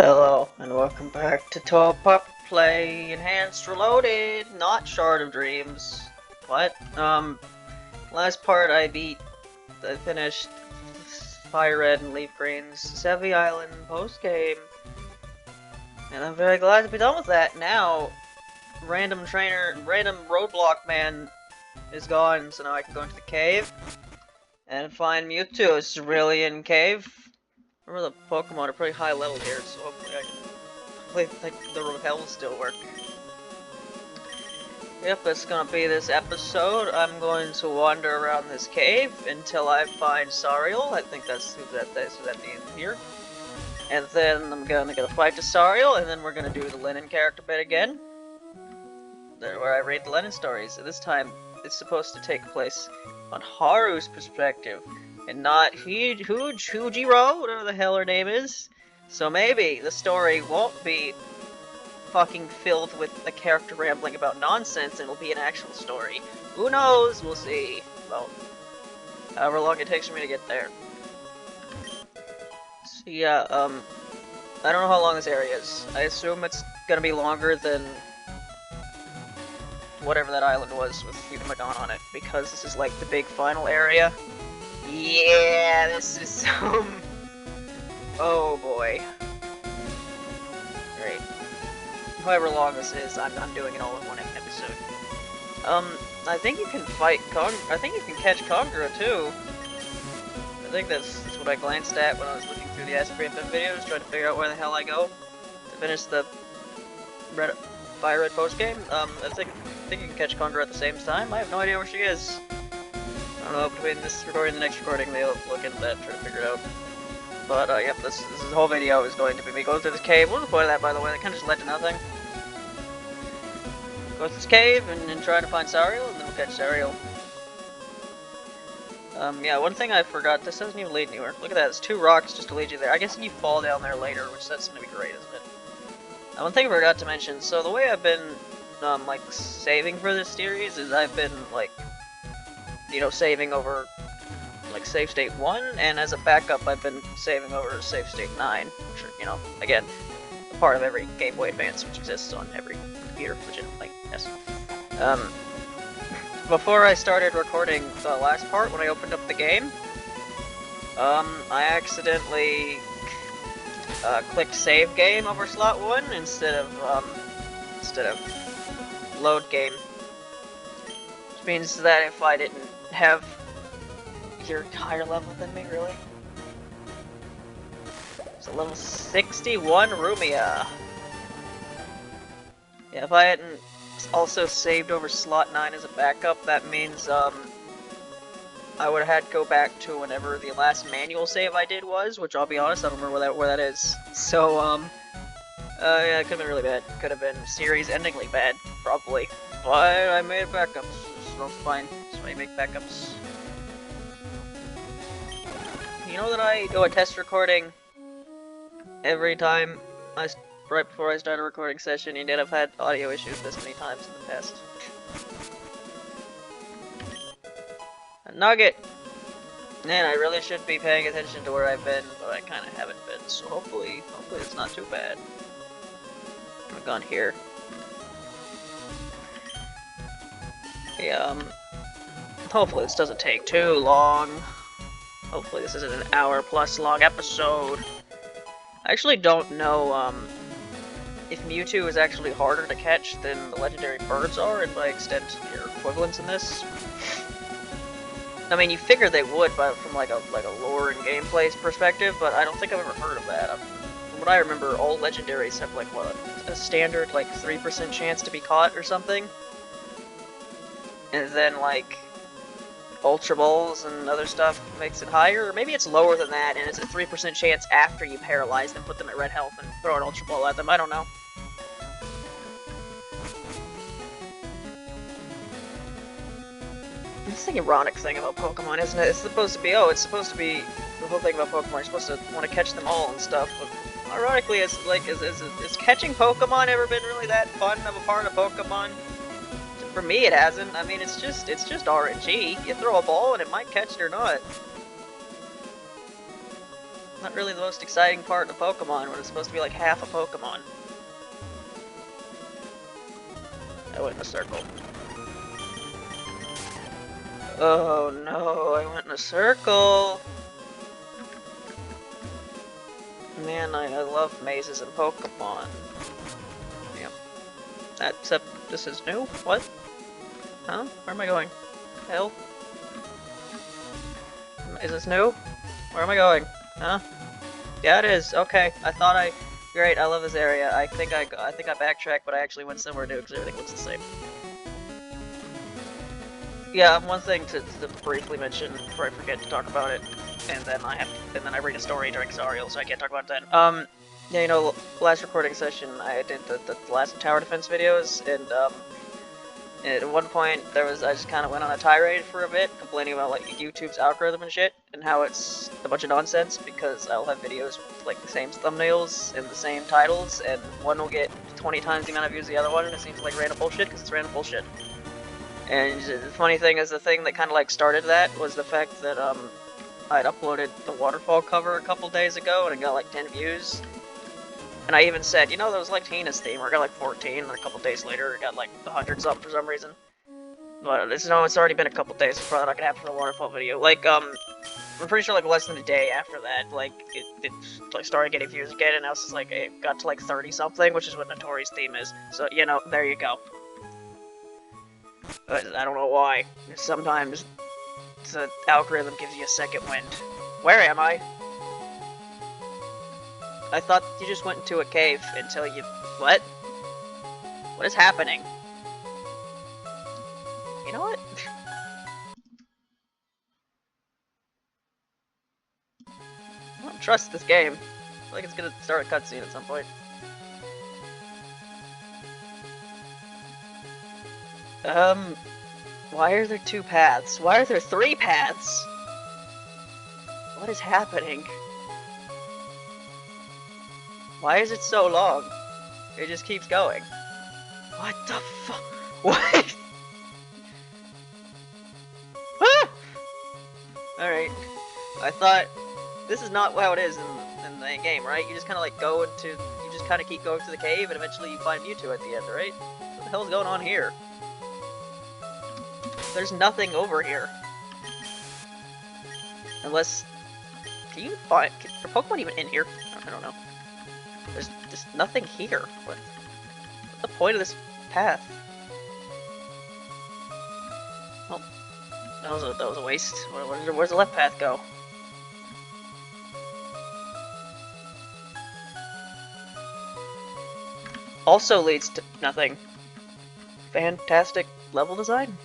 Hello, and welcome back to Touhou Pup Play Enhanced Reloaded, not Shard of Dreams. What? Last part I finished Fire Red and Leaf Green's Sevi Island post-game. And I'm very glad to be done with that. Now, random roadblock man is gone, so now I can go into the cave and find Mewtwo, Cerulean Cave. Remember the Pokemon are pretty high level here, so hopefully I can the repel will still work. Yep, that's gonna be this episode. I'm going to wander around this cave until I find Sariel. I think that's who's at the end here. And then I'm gonna get a fight to Sariel, and then we're gonna do the Len'en character bit again. Where I read the Len'en stories. And this time, it's supposed to take place on Haru's perspective, and not Hujiro, whatever the hell her name is. So maybe the story won't be fucking filled with the character rambling about nonsense, and it'll be an actual story. Who knows? We'll see. Well, however long it takes for me to get there. So yeah, I don't know how long this area is. I assume it's gonna be longer than whatever that island was with Umagon on it, because this is like the big final area. Yeah, this is oh boy. Great. However long this is, I'm doing it all in one episode. I think you can fight I think you can catch Kongura too. I think that's what I glanced at when I was looking through the Aspirant videos, trying to figure out where the hell I go to finish the Fire Red post game. I think you can catch Kongura at the same time. I have no idea where she is. I don't know, between this recording and the next recording, they'll look into that, try to figure it out. But, yep, this whole video is going to be me going through this cave. What was the point of that, by the way? That kind of just led to nothing. Go through this cave and try to find Sariel, and then we'll catch Sariel. Yeah, one thing I forgot, this doesn't even lead anywhere. Look at that, it's 2 rocks just to lead you there. I guess you fall down there later, which that's gonna be great, isn't it? One thing I forgot to mention, so the way I've been, like, saving for this series is I've been, like, you know, saving over, like, save state 1, and as a backup I've been saving over save state 9, which are, you know, again, a part of every Game Boy Advance, which exists on every computer, legitimately, yes. Before I started recording the last part, when I opened up the game, I accidentally clicked save game over slot 1 instead of load game. Which means that if I didn't have you're higher level than me, really. It's a level 61 Rumia. Yeah, if I hadn't also saved over slot 9 as a backup, that means I would have had to go back to whenever the last manual save I did was, which I'll be honest, I don't remember where that is. So yeah, it could have been really bad. Could have been series-endingly bad, probably. But I made backups, so it's fine. So I make backups. You know that I do a test recording every time right before I start a recording session, and yet I've had audio issues this many times in the past. A nugget! Man, I really should be paying attention to where I've been, but I kinda haven't been, so hopefully it's not too bad. I've gone here. Yeah, hopefully this doesn't take too long. Hopefully this isn't an hour-plus long episode. I actually don't know, if Mewtwo is actually harder to catch than the legendary birds are, and by extent, their equivalents in this. I mean, you figure they would, but from like a lore and gameplay perspective, but I don't think I've ever heard of that. From what I remember, all legendaries have like what, a standard like 3% chance to be caught or something, and then like Ultra Balls and other stuff makes it higher, or maybe it's lower than that, and it's a 3% chance after you paralyze them, put them at red health, and throw an Ultra Ball at them. I don't know. It's the ironic thing about Pokemon, isn't it? It's supposed to be, the whole thing about Pokemon, you're supposed to want to catch them all and stuff, but ironically, is catching Pokemon ever been really that fun of a part of Pokemon? For me, it hasn't. I mean, it's just RNG. You throw a ball and it might catch it or not. Not really the most exciting part of Pokemon when it's supposed to be like half a Pokemon. I went in a circle. Oh no, I went in a circle! Man, I love mazes and Pokemon. Yep. Except this is new? What? Huh? Where am I going? Hell? Is this new? Where am I going? Huh? Yeah, it is. Okay. Great, I love this area. I think I backtracked, but I actually went somewhere new because everything looks the same. Yeah, one thing to briefly mention before I forget to talk about it, and then I read a story during Zariel, so I can't talk about it then. Yeah, you know, last recording session I did the last tower defense videos, and at one point I just kind of went on a tirade for a bit, complaining about like YouTube's algorithm and shit, and how it's a bunch of nonsense because I'll have videos with like the same thumbnails and the same titles, and one will get 20 times the amount of views as the other one, and it seems like random bullshit because it's random bullshit. And the funny thing is, the thing that kind of like started that was the fact that I'd uploaded the waterfall cover a couple days ago and it got like 10 views. And I even said, you know, that was like Tina's theme, where it got like 14, and a couple days later it got like 100 something for some reason. But it's already been a couple days, it's probably not gonna happen for the waterfall video. Like, I'm pretty sure like less than a day after that, like, it like started getting views again, and now it's just like, it got to like 30 something, which is what Notori's theme is. So, you know, there you go. But I don't know why. Sometimes the algorithm gives you a second wind. Where am I? I thought you just went into a cave until you... What? What is happening? You know what? I don't trust this game. I feel like it's gonna start a cutscene at some point. Why are there 2 paths? Why are there 3 paths? What is happening? Why is it so long? It just keeps going. What the fuck? What? Ah! Alright. I thought... This is not how it is in the game, right? You just kind of like go into... You just kind of keep going to the cave and eventually you find Mewtwo at the end, right? What the hell is going on here? There's nothing over here. Unless... Can you find... Are Pokemon even in here? I don't know. There's just nothing here. What's the point of this path? Oh, that was a waste. Where's the left path go? Also leads to nothing. Fantastic level design.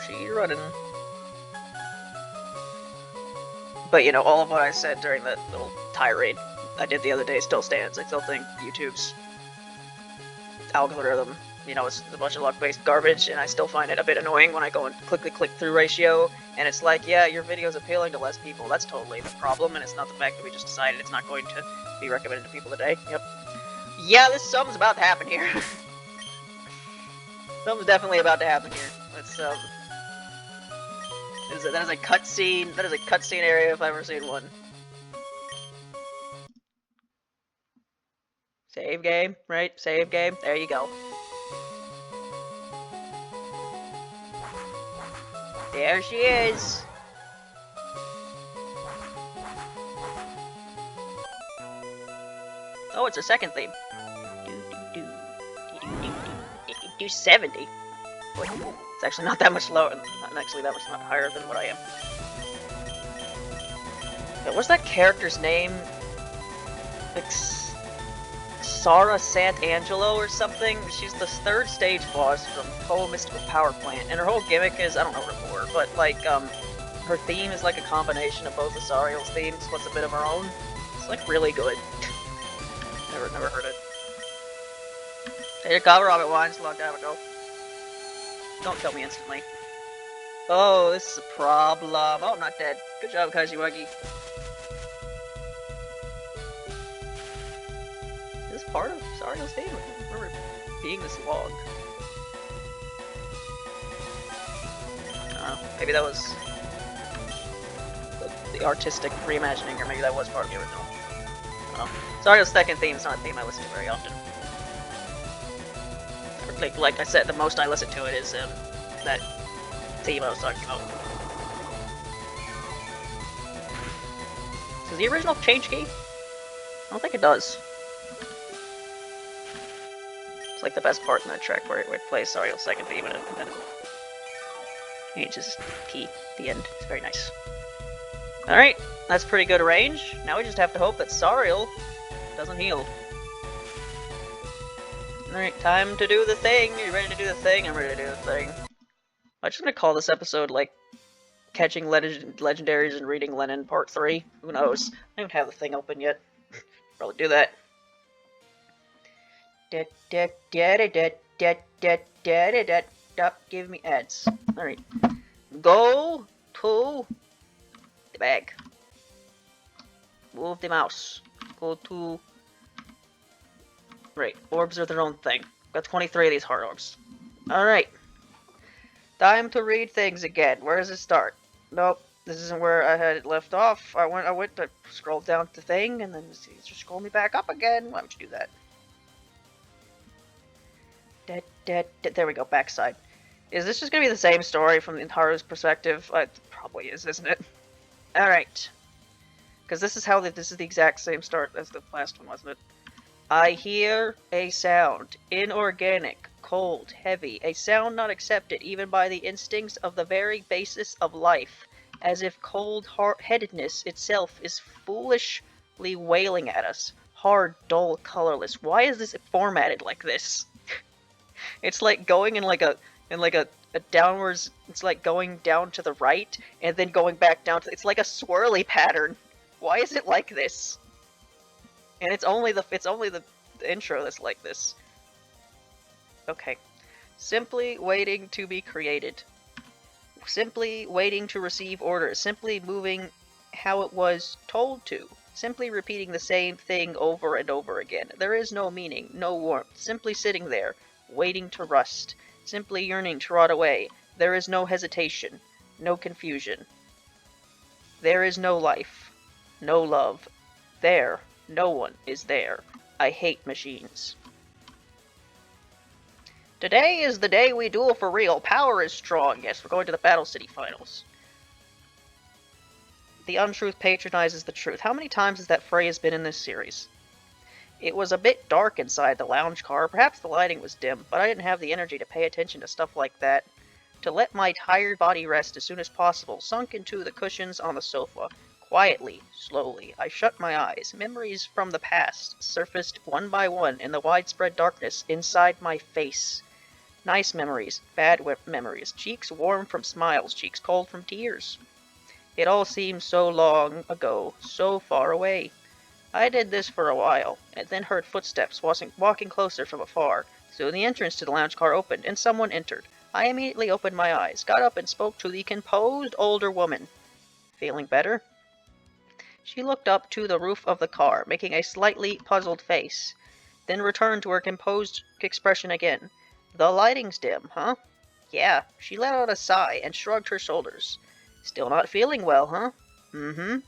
She's running. But, you know, all of what I said during that little tirade I did the other day still stands. I still think YouTube's algorithm, you know, it's a bunch of luck-based garbage, and I still find it a bit annoying when I go and click the click-through ratio, and it's like, yeah, your video's appealing to less people. That's totally the problem, and it's not the fact that we just decided it's not going to be recommended to people today. Yep. Yeah, something's about to happen here. Something's definitely about to happen here. Let's, that is a cutscene. That is a cutscene area if I've ever seen one. Save game, right? Save game. There you go. There she is. Oh, it's a second theme. Do 70. It's actually not that much lower. Not actually that much higher than what I am. But what's that character's name? Like Sara Sant'Angelo or something? She's the 3rd stage boss from Touhou Mystical Power Plant, and her whole gimmick is, I don't know her lore, but like, her theme is like a combination of both the Zariel's themes plus a bit of her own. It's like really good. Never heard it. Hey, cover Robert Wines a long time ago. Don't kill me instantly. Oh, this is a problem. Oh, I'm not dead. Good job, Kajiwagi. Is this part of Zariel's theme? I remember being this long. don't know. Maybe that was the artistic reimagining, or maybe that was part of the original. I don't know. Zario's second theme is not a theme I listen to very often. Like I said, the most I listen to it is that theme I was talking about. Does the original change key? I don't think it does. It's like the best part in that track where it plays Zario's second theme and then it changes key at the end. It's very nice. Alright, that's pretty good range. Now we just have to hope that Sariel doesn't heal. Alright, time to do the thing. Are you ready to do the thing? I'm ready to do the thing. I'm just gonna call this episode, like, Catching Legendaries and Reading Len'en Part 3. Who knows? I don't even have the thing open yet. Probably do that. Stop giving me ads. Alright. Go to the bag. Move the mouse. Go to... Right, orbs are their own thing. Got 23 of these heart orbs. Alright. Time to read things again. Where does it start? Nope, this isn't where I had it left off. I went to scroll down the thing, and then it's just scroll me back up again. Why would you do that? There we go, backside. Is this just gonna be the same story from Haru's perspective? It probably is, isn't it? Alright. Because this is the exact same start as the last one, wasn't it? I hear a sound. Inorganic, cold, heavy. A sound not accepted even by the instincts of the very basis of life. As if cold-headedness itself is foolishly wailing at us. Hard, dull, colorless. Why is this formatted like this? It's like going in like a downwards. It's like going down to the right and then going back down to. It's like a swirly pattern. Why is it like this? And it's only the intro that's like this. Okay. Simply waiting to be created. Simply waiting to receive orders. Simply moving how it was told to. Simply repeating the same thing over and over again. There is no meaning, no warmth. Simply sitting there, waiting to rust. Simply yearning to rot away. There is no hesitation, no confusion. There is no life, no love. There, no one is there. I hate machines. Today is the day we duel for real. Power is strong. Yes, we're going to the Battle City Finals. The untruth patronizes the truth. How many times has that phrase been in this series? It was a bit dark inside the lounge car. Perhaps the lighting was dim, but I didn't have the energy to pay attention to stuff like that. To let my tired body rest as soon as possible, sunk into the cushions on the sofa. Quietly, slowly, I shut my eyes. Memories from the past surfaced one by one in the widespread darkness inside my face. Nice memories, bad memories, cheeks warm from smiles, cheeks cold from tears. It all seemed so long ago, so far away. I did this for a while, and then heard footsteps walking closer from afar. Soon the entrance to the lounge car opened, and someone entered. I immediately opened my eyes, got up and spoke to the composed older woman. Feeling better? She looked up to the roof of the car, making a slightly puzzled face, then returned to her composed expression again. The lighting's dim, huh? Yeah. She let out a sigh and shrugged her shoulders. Still not feeling well, huh? Mm-hmm.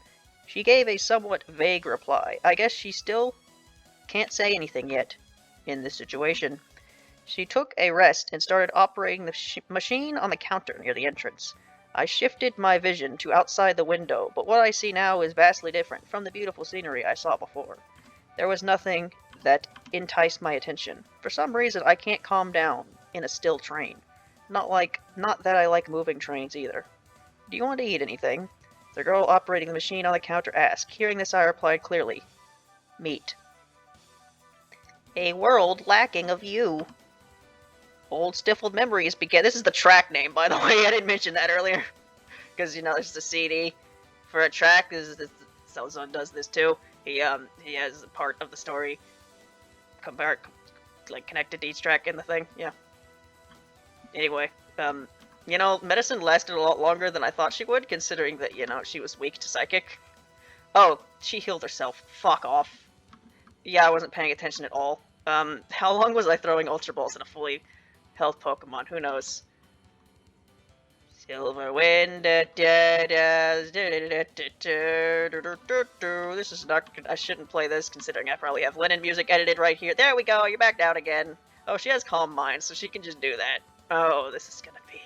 She gave a somewhat vague reply. I guess she still can't say anything yet in this situation. She took a rest and started operating the machine on the counter near the entrance. I shifted my vision to outside the window, but what I see now is vastly different from the beautiful scenery I saw before. There was nothing that enticed my attention. For some reason, I can't calm down in a still train. Not that I like moving trains either. Do you want to eat anything? The girl operating the machine on the counter asked. Hearing this, I replied clearly. Meat. A world lacking of you. Old stifled memories begin. This is the track name, by the way. I didn't mention that earlier. Because, this is a CD for a track. Selzon does this too. He has a part of the story connected to each track in the thing. Yeah. Anyway, medicine lasted a lot longer than I thought she would, considering that, she was weak to psychic. Oh, she healed herself. Fuck off. Yeah, I wasn't paying attention at all. How long was I throwing Ultra Balls in a fully health Pokemon? Who knows? Silver wind. This is not. I shouldn't play this considering I probably have Len'en music edited right here. There we go. You're back down again. Oh, she has Calm Mind, so she can just do that. Oh, this is gonna be.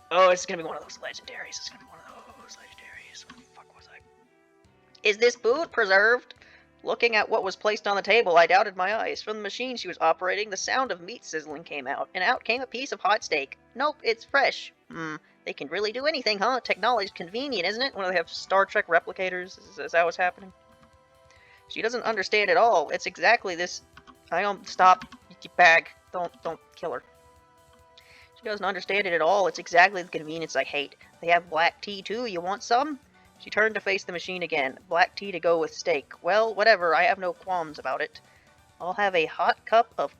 Oh, it's gonna be one of those legendaries. It's gonna be one of those legendaries. What the fuck was I? Is this food preserved? Looking at what was placed on the table, I doubted my eyes. From the machine she was operating, the sound of meat sizzling came out, and out came a piece of hot steak. Nope, it's fresh. They can really do anything, huh? Technology's convenient, isn't it? When they have Star Trek replicators? Is that what's happening? She doesn't understand at all. It's exactly this. I don't stop. You bag. Don't kill her. She doesn't understand it at all. It's exactly the convenience I hate. They have black tea too. You want some? She turned to face the machine again. Black tea to go with steak. Well, whatever. I have no qualms about it. I'll have a hot cup of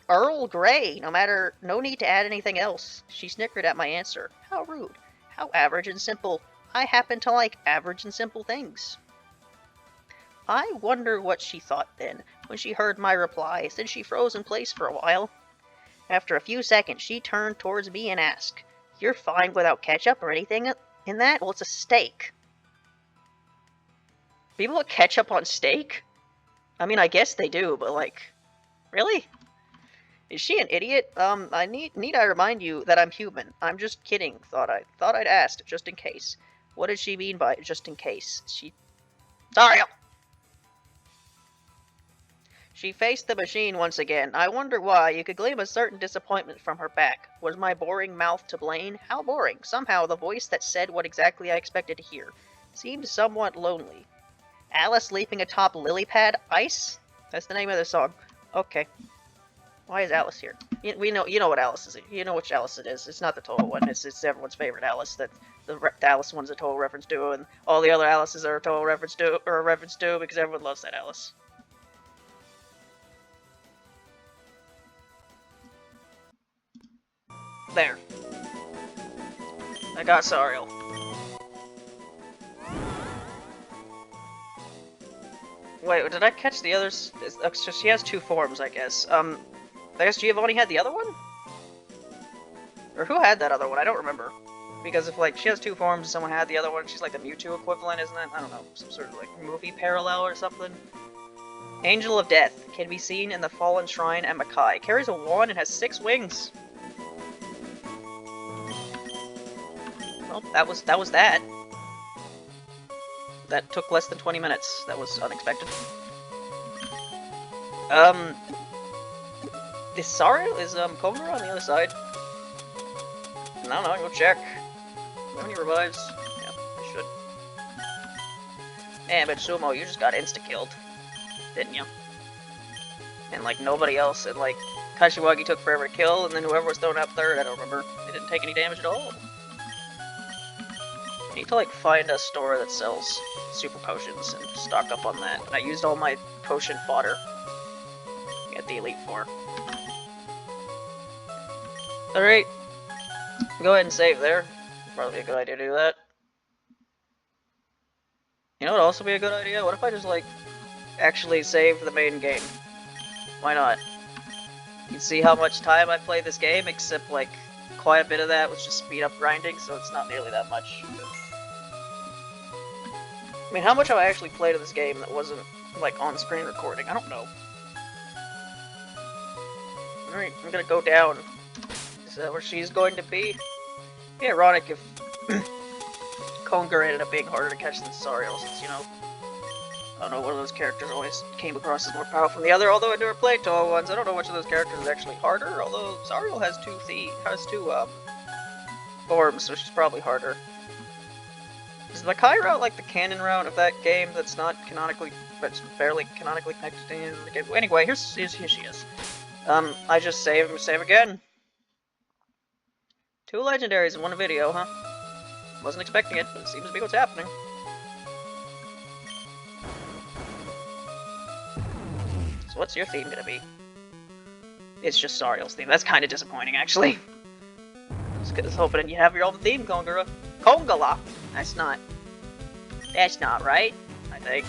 Earl Grey. No need to add anything else. She snickered at my answer. How rude. How average and simple. I happen to like average and simple things. I wonder what she thought then, when she heard my reply. Then she froze in place for a while. After a few seconds, she turned towards me and asked, You're fine without ketchup or anything in that? Well, it's a steak. People put ketchup on steak? I mean, I guess they do, but like, really? Is she an idiot? Need I remind you that I'm human? I'm just kidding, thought I'd asked, just in case. What did she mean by just in case? Sorry! She faced the machine once again. I wonder why. You could glean a certain disappointment from her back. Was my boring mouth to blame? How boring. Somehow, the voice that said what exactly I expected to hear seemed somewhat lonely. Alice leaping atop lily pad ice? That's the name of the song. Okay. Why is Alice here? You know what Alice is. You know which Alice it is. It's not the Touhou one. It's everyone's favorite Alice. That the Alice one's a Touhou reference to, and all the other Alices are a Touhou reference to, because everyone loves that Alice. There. I got Sariel. Wait, did I catch the others? So she has two forms, I guess. I guess Giovanni had the other one? Or who had that other one? I don't remember. Because if, like, she has two forms and someone had the other one, she's like the Mewtwo equivalent, isn't it? I don't know, some sort of, like, movie parallel or something. Angel of Death can be seen in the Fallen Shrine at Makai. Carries a wand and has 6 wings. Well, that was that. That took less than 20 minutes. That was unexpected. This Sariel is Kogura on the other side. I don't know, go check. How many revives? Yeah, I should. Man, but Sumo, you just got insta-killed. Didn't you? And like nobody else, and like Kashiwagi took forever to kill, and then whoever was thrown up third, I don't remember. They didn't take any damage at all. I need to like find a store that sells super potions and stock up on that. And I used all my potion fodder. Get the Elite Four. Alright. Go ahead and save there. Probably a good idea to do that. You know what would also be a good idea? What if I just like actually save the main game? Why not? You can see how much time I play this game, except like quite a bit of that was just speed up grinding, so it's not nearly that much. I mean, how much have I actually played of this game that wasn't like on-screen recording? I don't know. Alright, I'm gonna go down. Is that where she's going to be? It'd be ironic if Kogura ended up being harder to catch than Sariel, since, you know, I don't know, one of those characters always came across as more powerful than the other, although I never played Touhou ones. I don't know which of those characters is actually harder, although Sariel has two forms, so she's probably harder. Is the Kai route like the canon route of that game that's not canonically, but it's barely canonically connected to any of the game? Anyway, here she is. I just save again. 2 legendaries in one video, huh? Wasn't expecting it, but it seems to be what's happening. So what's your theme gonna be? It's just Sariel's theme. That's kind of disappointing, actually. I was hoping you have your own theme, Kogura. Kongala! That's not right, I think.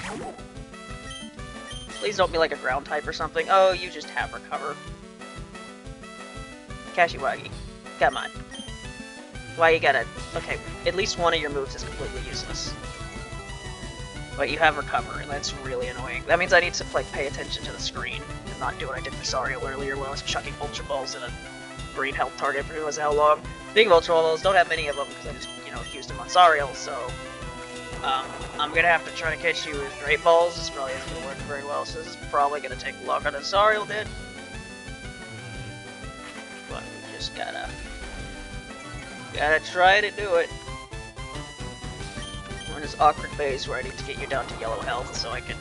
Please don't be like a ground type or something. Oh, you just have recover. Kashiwagi. Come on. Why you gotta... Okay, at least one of your moves is completely useless. But you have Recover, and that's really annoying. That means I need to, like, pay attention to the screen and not do what I did for Sariel earlier when I was chucking Ultra Balls at a green health target for who knows how long. Speaking of Ultra Balls, don't have many of them because I just, you know, used them on Sariel, so... I'm gonna have to try to catch you with Great Balls. This probably isn't gonna work very well, so this is probably gonna take longer than Sariel did. But we just gotta try to do it. We're in this awkward phase where I need to get you down to yellow health so I can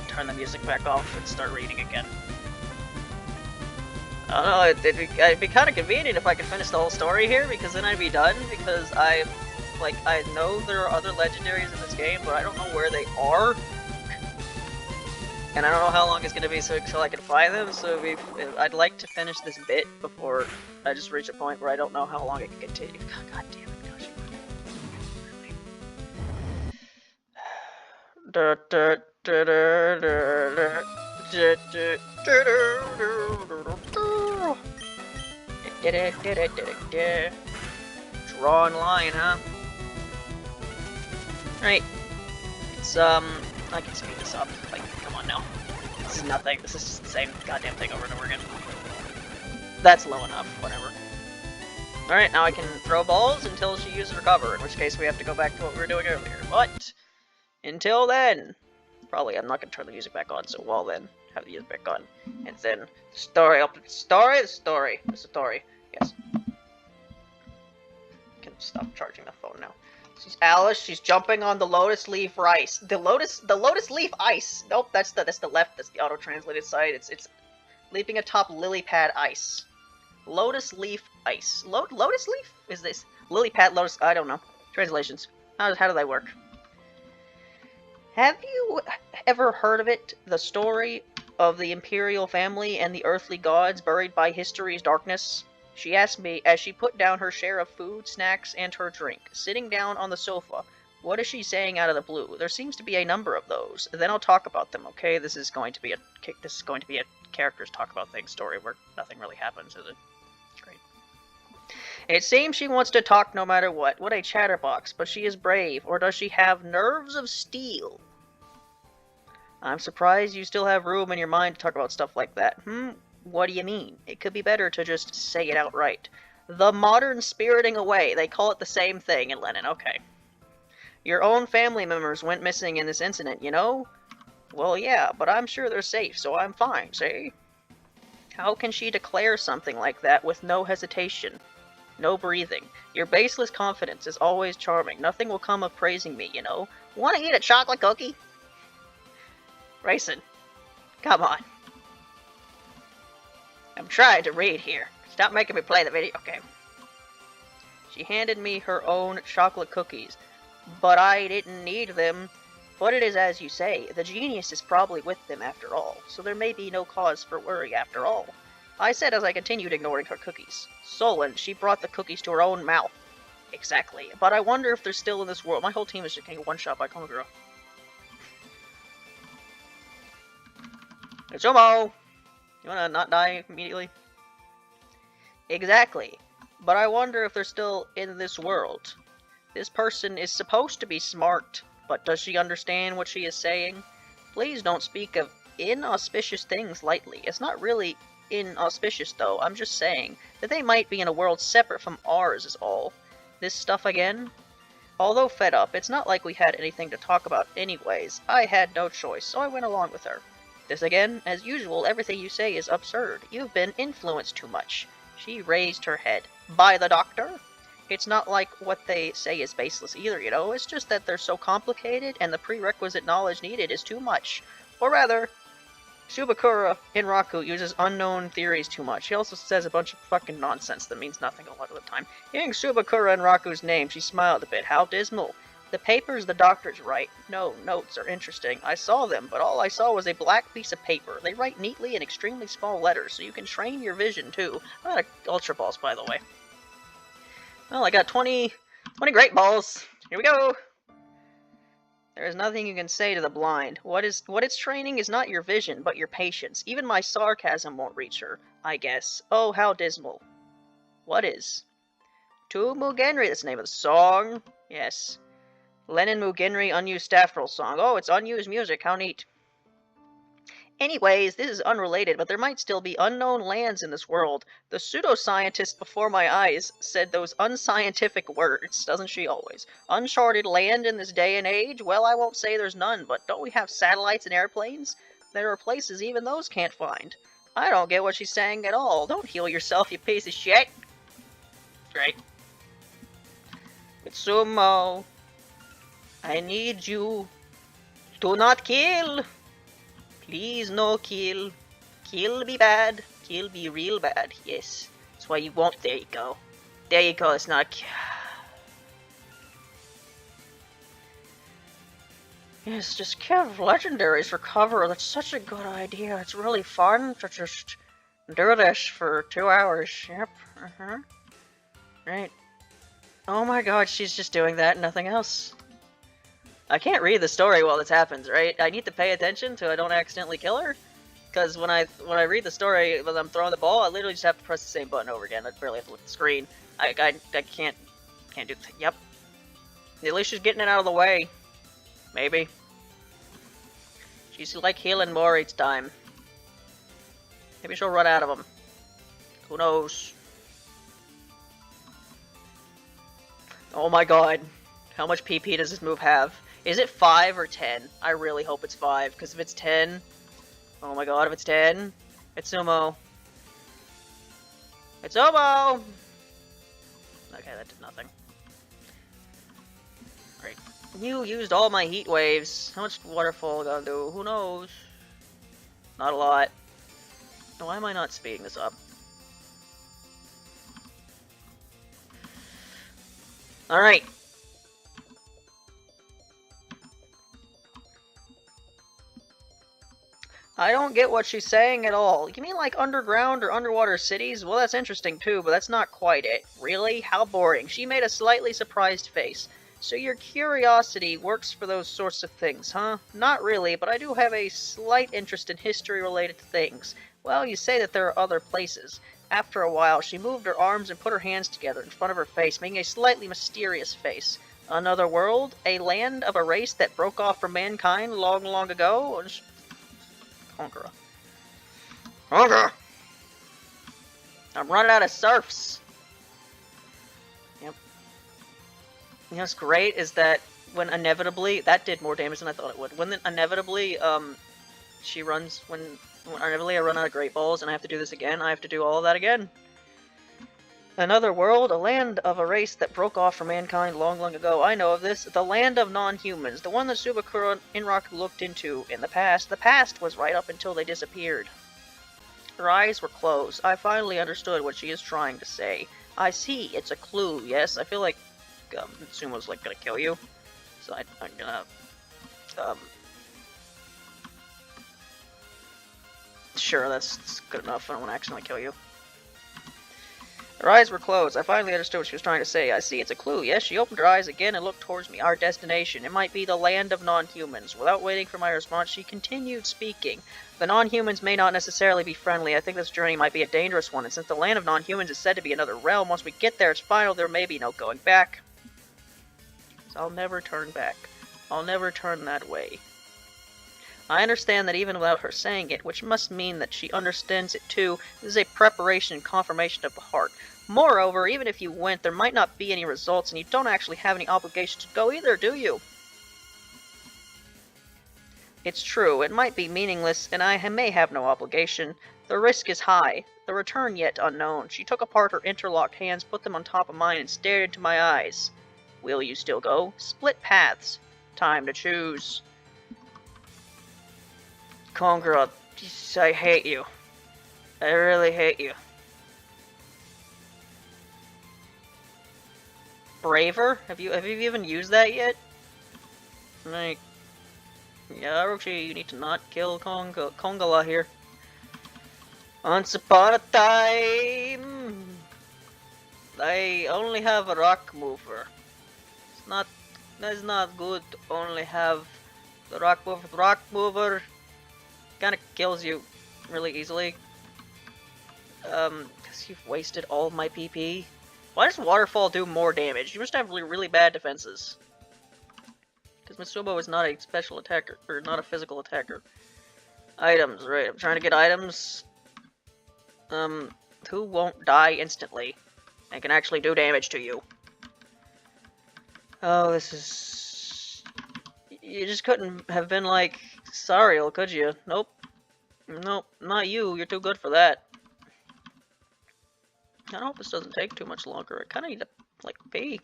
turn the music back off and start reading again. I don't know, it'd be kind of convenient if I could finish the whole story here, because then I'd be done, because I know there are other legendaries in this game, but I don't know where they are. And I don't know how long it's gonna be until I can find them, so I'd like to finish this bit before I just reach a point where I don't know how long it can continue. God damn it, gosh. Drawing line, huh? Right. It's, I can speed this up. Like, come on now. This is nothing. This is just the same goddamn thing over and over again. That's low enough. Whatever. Alright, now I can throw balls until she uses Recover, in which case we have to go back to what we were doing earlier. But, until then, probably I'm not going to turn the music back on, so while then, have the music back on. And then, the story, yes. Can stop charging the phone now. This is Alice. She's jumping on the lotus leaf ice. The lotus leaf ice. Nope, that's the left. That's the auto-translated side. It's leaping atop lily pad ice. Lotus leaf ice. Lotus leaf? Is this lily pad lotus? I don't know. Translations. How do they work? Have you ever heard of it? The story of the imperial family and the earthly gods buried by history's darkness? She asked me as she put down her share of food, snacks, and her drink. Sitting down on the sofa, what is she saying out of the blue? There seems to be a number of those. Then I'll talk about them, okay? This is going to be a characters talk about things story where nothing really happens, is it? Great. It seems she wants to talk no matter what. What a chatterbox, but she is brave. Or does she have nerves of steel? I'm surprised you still have room in your mind to talk about stuff like that. What do you mean? It could be better to just say it outright. The modern spiriting away. They call it the same thing in Len'en. Okay. Your own family members went missing in this incident, you know? Well, yeah, but I'm sure they're safe, so I'm fine, see? How can she declare something like that with no hesitation? No breathing. Your baseless confidence is always charming. Nothing will come of praising me, you know? Want to eat a chocolate cookie? Raisin. Come on. I'm trying to read here. Stop making me play the video. Okay. She handed me her own chocolate cookies, but I didn't need them. But it is as you say, the genius is probably with them after all, so there may be no cause for worry after all. I said as I continued ignoring her cookies. Sullen, she brought the cookies to her own mouth. Exactly. But I wonder if they're still in this world. My whole team is just getting one-shot by Konagura. Itsumo! You wanna not die immediately? Exactly. But I wonder if they're still in this world. This person is supposed to be smart, but does she understand what she is saying? Please don't speak of inauspicious things lightly. It's not really inauspicious, though. I'm just saying that they might be in a world separate from ours is all. This stuff again? Although fed up, it's not like we had anything to talk about anyways. I had no choice, so I went along with her. This again? As usual, everything you say is absurd. You've been influenced too much. She raised her head. By the doctor? It's not like what they say is baseless either, you know? It's just that they're so complicated, and the prerequisite knowledge needed is too much. Or rather, Subakura in Raku uses unknown theories too much. She also says a bunch of fucking nonsense that means nothing a lot of the time. Hearing Subakura in Raku's name, she smiled a bit. How dismal. The papers the doctors write. No, notes are interesting. I saw them, but all I saw was a black piece of paper. They write neatly in extremely small letters, so you can train your vision, too. I'm out of Ultra Balls, by the way. Well, I got 20 Great Balls. Here we go! There is nothing you can say to the blind. What it's training is not your vision, but your patience. Even my sarcasm won't reach her, I guess. Oh, how dismal. What is? To Mugenri, that's the name of the song. Yes. Len'en Mugenri unused staff roll song. Oh, it's unused music. How neat. Anyways, this is unrelated, but there might still be unknown lands in this world. The pseudoscientist before my eyes said those unscientific words, doesn't she always? Uncharted land in this day and age? Well, I won't say there's none, but don't we have satellites and airplanes? There are places even those can't find. I don't get what she's saying at all. Don't heal yourself, you piece of shit. Great. Mitsumo, I need you to not kill. Please no kill. Kill be bad. Kill be real bad. Yes. That's why you won't. There you go. There you go. It's not. Yes, just kill legendaries for cover. That's such a good idea. It's really fun to just do this for 2 hours. Yep. Right. Oh my god, she's just doing that and nothing else. I can't read the story while this happens, right? I need to pay attention so I don't accidentally kill her. Because when I read the story, when I'm throwing the ball, I literally just have to press the same button over again. I barely have to look at the screen. I can't do. Yep. At least she's getting it out of the way. Maybe. She's like healing more each time. Maybe she'll run out of them. Who knows? Oh my god. How much PP does this move have? Is it 5 or 10? I really hope it's 5, because if it's 10... Oh my god, if it's 10... It's Sumo. It's Sumo! Okay, that did nothing. Great. You used all my heat waves. How much waterfall gonna do? Who knows? Not a lot. Why am I not speeding this up? Alright. I don't get what she's saying at all. You mean like underground or underwater cities? Well, that's interesting too, but that's not quite it. Really? How boring. She made a slightly surprised face. So your curiosity works for those sorts of things, huh? Not really, but I do have a slight interest in history related to things. Well, you say that there are other places. After a while, she moved her arms and put her hands together in front of her face, making a slightly mysterious face. Another world? A land of a race that broke off from mankind long, long ago? Conqueror. Conqueror! I'm running out of surfs! Yep. You know what's great is that when inevitably... That did more damage than I thought it would. When inevitably, she runs... When inevitably I run out of Great Balls and I have to do this again, I have to do all of that again. Another world, a land of a race that broke off from mankind long, long ago. I know of this. The land of non-humans. The one that Subakura Inroku looked into in the past. The past was right up until they disappeared. Her eyes were closed. I finally understood what she is trying to say. I see. It's a clue, yes. I feel like Sumo's like gonna kill you. So I'm gonna... Sure, that's good enough. I don't want to accidentally kill you. Her eyes were closed. I finally understood what she was trying to say. I see, it's a clue. Yes, she opened her eyes again and looked towards me. Our destination. It might be the land of non-humans. Without waiting for my response, she continued speaking. The non-humans may not necessarily be friendly. I think this journey might be a dangerous one, and since the land of non-humans is said to be another realm, once we get there, it's final. There may be no going back. So I'll never turn back. I'll never turn that way. I understand that even without her saying it, which must mean that she understands it too, this is a preparation and confirmation of the heart. Moreover, even if you went, there might not be any results, and you don't actually have any obligation to go either, do you? It's true, it might be meaningless, and I may have no obligation. The risk is high, the return yet unknown. She took apart her interlocked hands, put them on top of mine, and stared into my eyes. Will you still go? Split paths. Time to choose. Conqueror, I hate you. I really hate you. Braver? Have you even used that yet? Like, yeah, Orochi, you need to not kill Kongala here. Once upon a time, I only have a rock mover. That's not good to only have the rock mover. The rock mover kinda kills you really easily. Because you've wasted all of my PP. Why does Waterfall do more damage? You must have really bad defenses. Because Mitsubo is not a special attacker, or not a physical attacker. Items, right. I'm trying to get items. Who won't die instantly and can actually do damage to you. Oh, this is... You just couldn't have been like, Sariel, could you? Nope. Nope, not you. You're too good for that. I hope this doesn't take too much longer. I kind of need to, like, pee.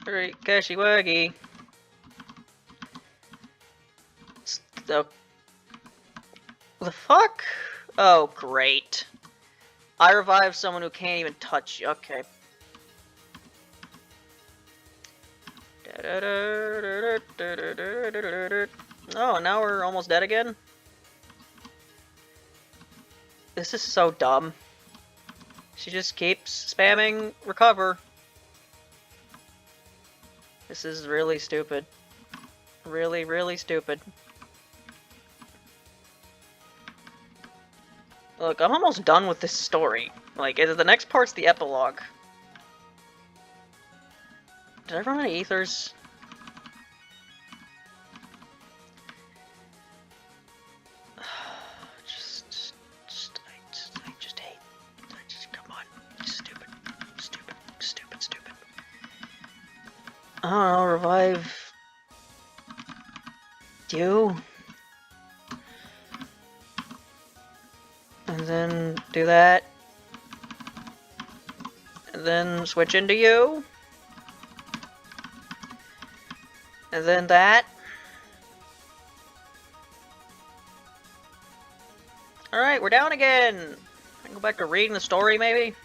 Alright, Kashiwagi. The fuck? Oh, great. I revived someone who can't even touch you. Okay. Oh, now we're almost dead again? This is so dumb. She just keeps spamming recover. This is really stupid. Really, really stupid. Look, I'm almost done with this story. Like, the next part's the epilogue. Did I run out of ethers? I just hate. Come on. Stupid. I don't know, revive you. And then do that. And then switch into you. And then that. Alright, we're down again. I can go back to reading the story, maybe?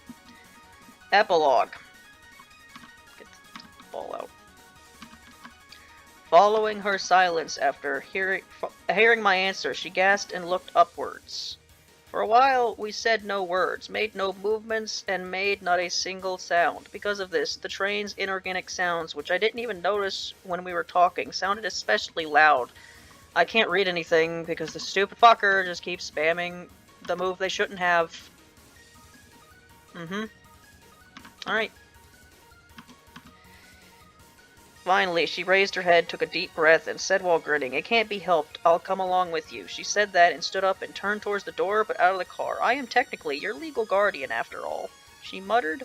Epilogue. Get the ball out. Following her silence after hearing my answer, she gasped and looked upwards. For a while, we said no words, made no movements, and made not a single sound. Because of this, the train's inorganic sounds, which I didn't even notice when we were talking, sounded especially loud. I can't read anything because the stupid fucker just keeps spamming the move they shouldn't have. Alright. Finally, she raised her head, took a deep breath, and said while grinning, "It can't be helped. I'll come along with you." She said that and stood up and turned towards the door, but out of the car. "I am technically your legal guardian, after all," she muttered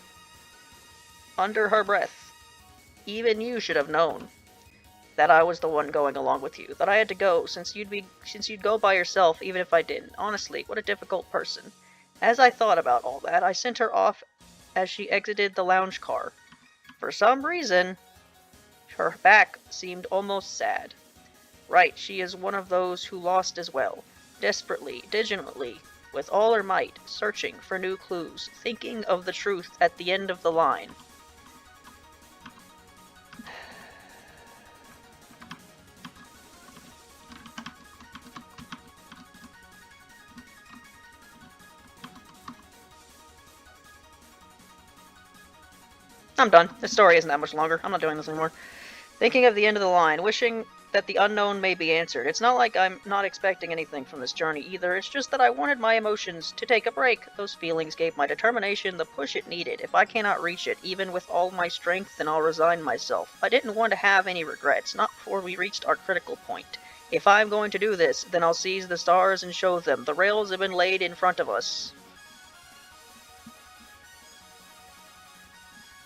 under her breath. "Even you should have known that I was the one going along with you, that I had to go, since you'd go by yourself even if I didn't. Honestly, what a difficult person." As I thought about all that, I sent her off as she exited the lounge car. For some reason, her back seemed almost sad. Right, she is one of those who lost as well. Desperately, diligently, with all her might, searching for new clues, thinking of the truth at the end of the line. I'm done. This story isn't that much longer. I'm not doing this anymore. Thinking of the end of the line, wishing that the unknown may be answered. It's not like I'm not expecting anything from this journey either. It's just that I wanted my emotions to take a break. Those feelings gave my determination the push it needed. If I cannot reach it, even with all my strength, then I'll resign myself. I didn't want to have any regrets, not before we reached our critical point. If I'm going to do this, then I'll seize the stars and show them. The rails have been laid in front of us.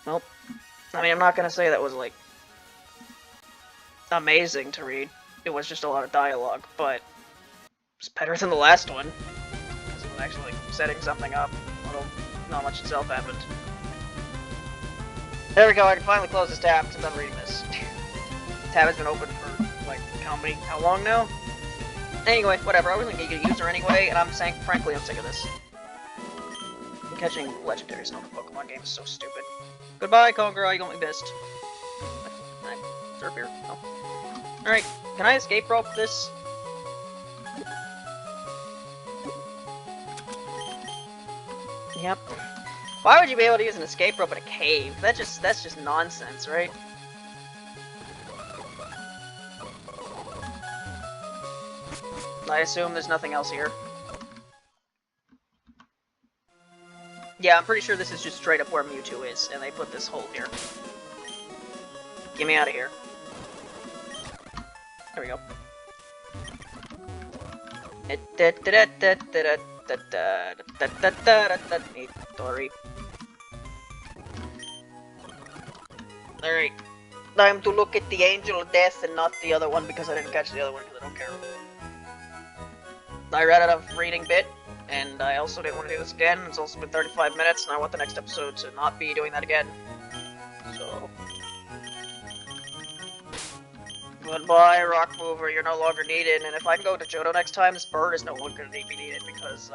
Well, I mean, I'm not gonna say that was, like, amazing to read. It was just a lot of dialogue, but it's better than the last one. Because it was actually setting something up, although not much itself happened. There we go, I can finally close this tab since I'm reading this. Tab has been open for, like, how long now? Anyway, whatever, I wasn't gonna get a user anyway, and frankly, I'm sick of this. Catching Legendaries in a Pokemon game is so stupid. Goodbye, Conqueror, you got me missed. Can I surf here? No. Alright, can I escape rope this? Yep. Why would you be able to use an escape rope in a cave? That's just nonsense, right? I assume there's nothing else here. Yeah, I'm pretty sure this is just straight up where Mewtwo is, and they put this hole here. Get me out of here. There we go. Sorry. Alright. Time to look at the Angel of Death and not the other one because I didn't catch the other one because I don't care. I ran out of reading bit, and I also didn't want to do this again. It's also been 35 minutes, and I want the next episode to not be doing that again. So... Goodbye, Rock Mover, you're no longer needed, and if I go to Johto next time, this bird is no longer going to be needed because,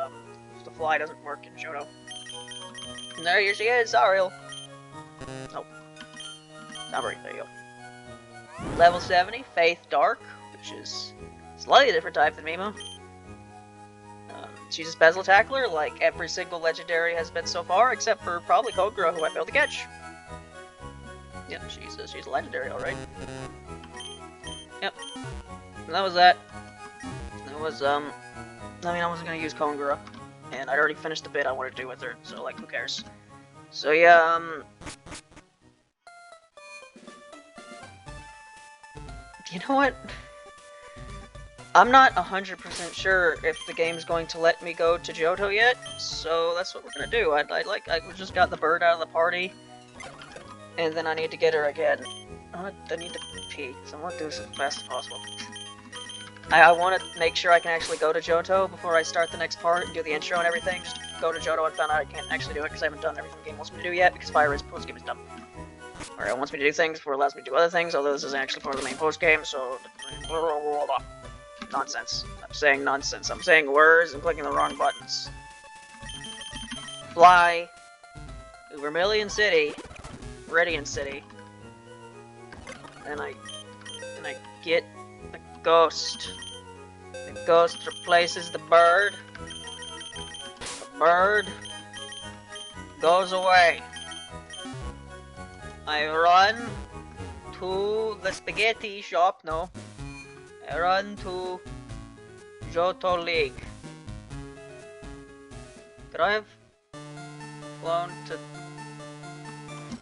the fly doesn't work in Johto. And there she is, Ariel. Nope. Not very, there you go. Level 70, Faith Dark, which is slightly different type than Mimo. She's a Special Tackler, like every single Legendary has been so far, except for probably Kogura, who I failed to catch. Yep, she's a Legendary, alright. Yep. And that was that. That was, I mean, I wasn't gonna use Kogura, and I'd already finished the bit I wanted to do with her, so, like, who cares? So, yeah, you know what? I'm not 100% sure if the game's going to let me go to Johto yet, so that's what we're gonna do. I just got the bird out of the party, and then I need to get her again. I need to pee, so I'm gonna do this as fast as possible. I want to make sure I can actually go to Johto before I start the next part and do the intro and everything. Just go to Johto and found out I can't actually do it because I haven't done everything the game wants me to do yet, because Fire Res post-game is dumb. Or it wants me to do things before it allows me to do other things, although this isn't actually part of the main post-game, so... Nonsense. I'm saying nonsense. I'm saying words and clicking the wrong buttons. Fly to Vermilion City, Radiant City, and I get the ghost. The ghost replaces the bird. The bird goes away. I run to the spaghetti shop. No. I run to Johto League. Could I have flown to...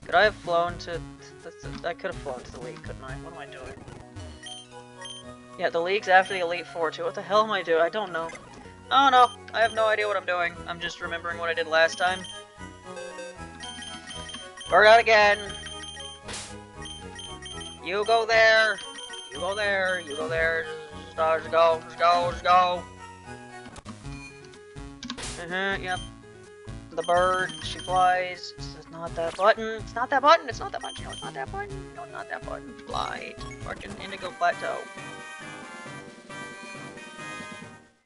Could I have flown to... I could have flown to the League, couldn't I? What am I doing? Yeah, the League's after the Elite Four, too. What the hell am I doing? I don't know. I don't know. I have no idea what I'm doing. I'm just remembering what I did last time. Bird out again. You go there. You go there. You go there. Just go. Just go. Just go. Yep. The bird, she flies. It's not that button. It's not that button. It's not that button. No, it's not that button. No, it's not that button. Fly to fucking Indigo Plateau.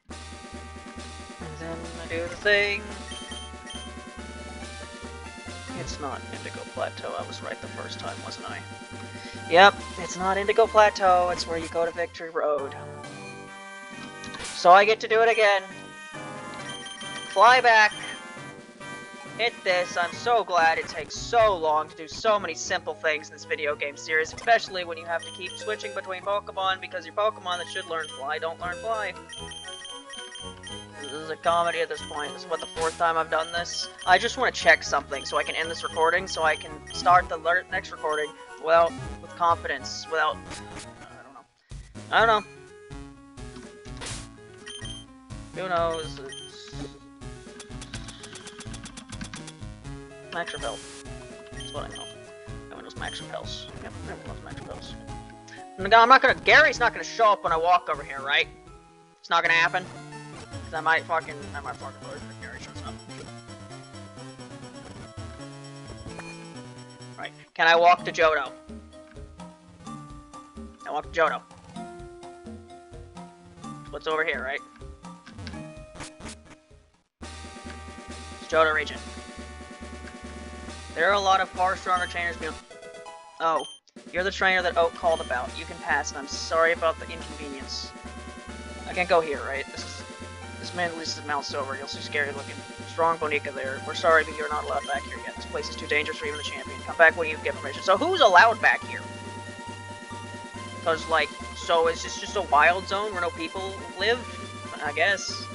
And then I do the thing. It's not Indigo Plateau. I was right the first time, wasn't I? Yep, it's not Indigo Plateau. It's where you go to Victory Road. So I get to do it again. Fly back. Hit this. I'm so glad it takes so long to do so many simple things in this video game series, especially when you have to keep switching between Pokemon because your Pokemon that should learn Fly don't learn Fly. This is a comedy at this point. This is what, the 4th time I've done this? I just want to check something so I can end this recording, so I can start the next recording with confidence, without... I don't know. Who knows? Max Repel. That's what I know. Everyone knows Max Repels. Yep, everyone knows Max Repels. I'm not gonna... Gary's not gonna show up when I walk over here, right? It's not gonna happen? Cause I might fucking lose if Gary shows up. Right. Can I walk to Johto? I walk to Johto. What's over here, right? It's Johto region. There are a lot of far stronger trainers beyond... Oh, you're the trainer that Oak called about. You can pass, and I'm sorry about the inconvenience. I can't go here, right? This man releases his mouth over. You'll see scary looking. Strong Bonica there. We're sorry, but you're not allowed back here yet. This place is too dangerous for even the champion. Come back when you get permission. So who's allowed back here? Because, like, so is this just a wild zone where no people live? I guess.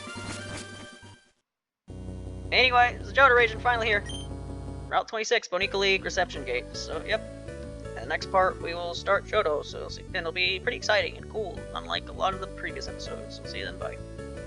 Anyway, this is Johto region finally here. Route 26, Bonica League Reception Gate. So, yep. In the next part, we will start Johto, so and it'll be pretty exciting and cool, unlike a lot of the previous episodes. See you then, bye.